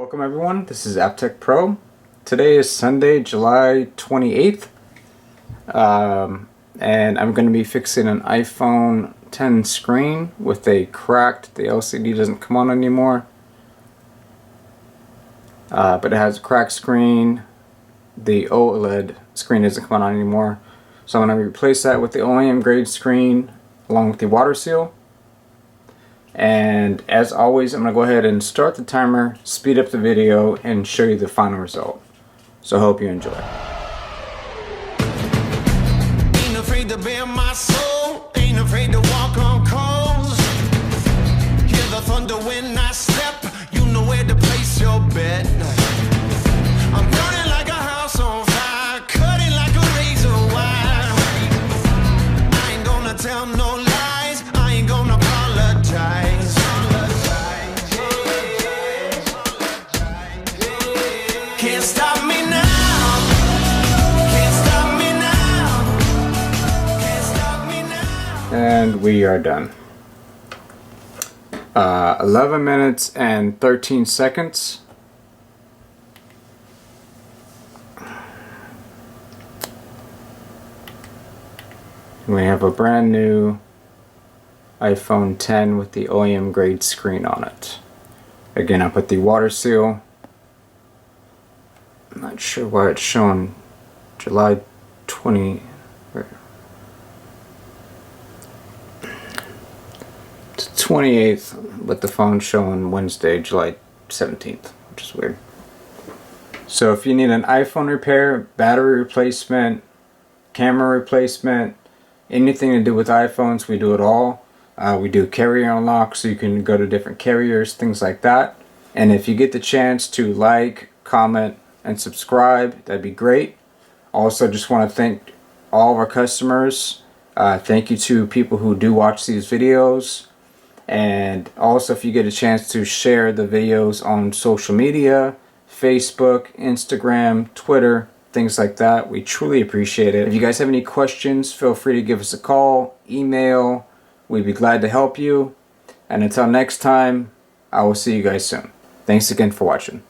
Welcome everyone, this is AppTech Pro. Today is Sunday, July 28th, and I'm going to be fixing an iPhone 10 screen with a cracked, the LCD doesn't come on anymore, but it has a cracked screen. The OLED screen doesn't come on anymore, so I'm going to replace that with the OEM grade screen along with the water seal. And as always, I'm going to go ahead and start the timer, speed up the video, and show you the final result. So I hope you enjoy. Ain't afraid to bare my soul, ain't afraid to walk on coals. Hear the thunder when I step, you know where to place your bet. I'm burning like a house on fire, cutting like a razor wire. I ain't gonna tell no lies, I ain't gonna apologize. Can't stop me now. Can't stop me now. Can't stop me now. And we are done. 11 minutes and 13 seconds. We have a brand new iPhone 10 with the OEM grade screen on it. Again, I put the water seal. I'm not sure why it's showing July 20. It's 28th, but the phone's showing Wednesday, July 17th, which is weird. So if you need an iPhone repair, battery replacement, camera replacement, anything to do with iPhones, we do it all. We do carrier unlock, so you can go to different carriers, things like that. And if you get the chance to like, comment, and subscribe, that'd be great. Also, just want to thank all of our customers. Thank you to people who do watch these videos. And also, if you get a chance to share the videos on social media, Facebook, Instagram, Twitter, things like that, we truly appreciate it. If you guys have any questions, feel free to give us a call, email. We'd be glad to help you. And until next time, I will see you guys soon. Thanks again for watching.